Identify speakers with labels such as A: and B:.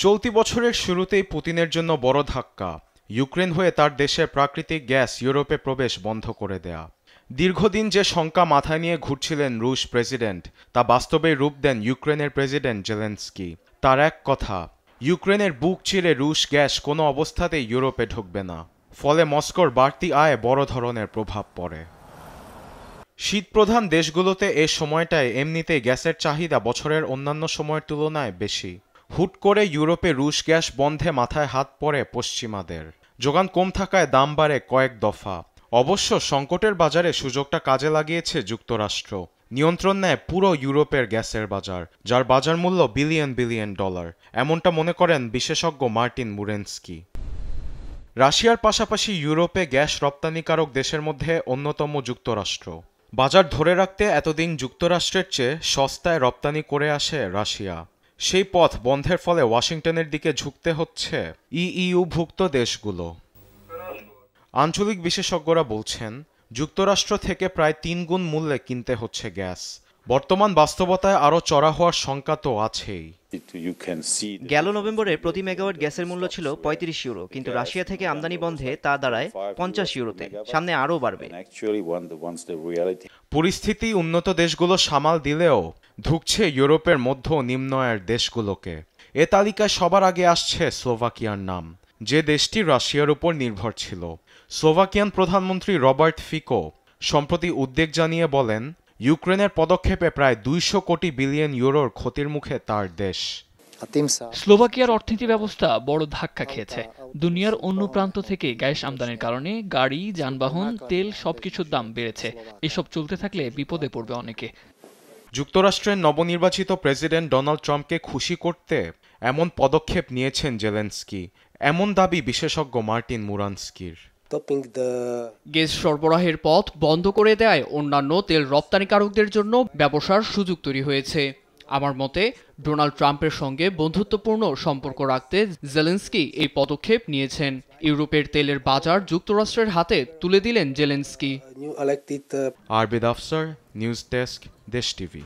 A: চলতি বছরের শুরুতেই পুতিনের জন্য বড় ধাক্কা, ইউক্রেন হয়ে তার দেশের প্রাকৃতিক গ্যাস ইউরোপে প্রবেশ বন্ধ করে দেয়া। দীর্ঘদিন যে শঙ্কা মাথায় নিয়ে ঘুরছিলেন রুশ প্রেসিডেন্ট, তা বাস্তবে রূপ দেন ইউক্রেনের প্রেসিডেন্ট জেলেনস্কি। তার এক কথা, ইউক্রেনের বুক চিরে রুশ গ্যাস কোনো অবস্থাতেই ইউরোপে ঢুকবে না। ফলে মস্কোর বাড়তি আয়ে বড় ধরনের প্রভাব পড়ে। শীতপ্রধান দেশগুলোতে এ সময়টায় এমনিতেই গ্যাসের চাহিদা বছরের অন্যান্য সময়ের তুলনায় বেশি। হুট করে ইউরোপে রুশ গ্যাস বন্ধে মাথায় হাত পড়ে পশ্চিমাদের। যোগান কম থাকায় দাম বাড়ে কয়েক দফা। অবশ্য সংকটের বাজারে সুযোগটা কাজে লাগিয়েছে যুক্তরাষ্ট্র। নিয়ন্ত্রণ নেয় পুরো ইউরোপের গ্যাসের বাজার, যার বাজার মূল্য বিলিয়ন বিলিয়ন ডলার। এমনটা মনে করেন বিশেষজ্ঞ মার্টিন মুরেনস্কি। রাশিয়ার পাশাপাশি ইউরোপে গ্যাস রপ্তানিকারক দেশের মধ্যে অন্যতম যুক্তরাষ্ট্র। বাজার ধরে রাখতে এতদিন যুক্তরাষ্ট্রের চেয়ে সস্তায় রপ্তানি করে আসে রাশিয়া। সেই পথ বন্ধের ফলে ওয়াশিংটনের দিকে ঝুঁকতে হচ্ছে ইইউভুক্ত দেশগুলো। আঞ্চলিক বিশেষজ্ঞরা বলছেন, যুক্তরাষ্ট্র থেকে প্রায় 3 গুণ মূল্যে কিনতে হচ্ছে গ্যাস। বর্তমান বাস্তবতায় আরও চড়া হওয়ার শঙ্কা তো আছেই।
B: গেল নভেম্বরে প্রতি মেগাওয়াট গ্যাসের মূল্য ছিল 35 ইউরো, কিন্তু রাশিয়া থেকে আমদানি বন্ধে তা দাঁড়ায় 50 ইউরোতে। সামনে আরও বাড়বে।
A: পরিস্থিতি উন্নত দেশগুলো সামাল দিলেও ধুঁকছে ইউরোপের মধ্য ও নিম্ন আয়ের দেশগুলোকে। এ তালিকায় সবার আগে আসছে স্লোভাকিয়ার নাম, যে দেশটি রাশিয়ার উপর নির্ভর ছিল। স্লোভাকিয়ান প্রধানমন্ত্রী রবার্ট ফিকো সম্প্রতি উদ্বেগ জানিয়ে বলেন, ইউক্রেনের পদক্ষেপে প্রায় 200 কোটি বিলিয়ন ইউরোর ক্ষতির মুখে তার দেশ।
C: স্লোভাকিয়ার অর্থনীতি ব্যবস্থা বড় ধাক্কা খেয়েছে। দুনিয়ার অন্য প্রান্ত থেকে গ্যাস আমদানির কারণে গাড়ি, যানবাহন, তেল সবকিছুর দাম বেড়েছে। এসব চলতে থাকলে বিপদে পড়বে অনেকে।
A: যুক্তরাষ্ট্রের নবনির্বাচিত প্রেসিডেন্ট ডোনাল্ড ট্রাম্পকে খুশি করতে এমন পদক্ষেপ নিয়েছেন জেলেনস্কি, এমন দাবি বিশেষজ্ঞ মার্টিন মুরানস্কির।
C: গ্যাস সরবরাহের পথ বন্ধ করে দেয় অন্যান্য তেল রপ্তানিকারকদের জন্য ব্যবসার সুযোগ তৈরি হয়েছে। আমার মতে ডোনাল্ড ট্রাম্পের সঙ্গে বন্ধুত্বপূর্ণ সম্পর্ক রাখতে জেলেনস্কি এই পদক্ষেপ নিয়েছেন। ইউরোপের তেলের বাজার যুক্তরাষ্ট্রের হাতে তুলে দিলেন জেলেনস্কি।
A: আরবিদ আফসার, নিউজ ডেস্ক, দেশ টিভি।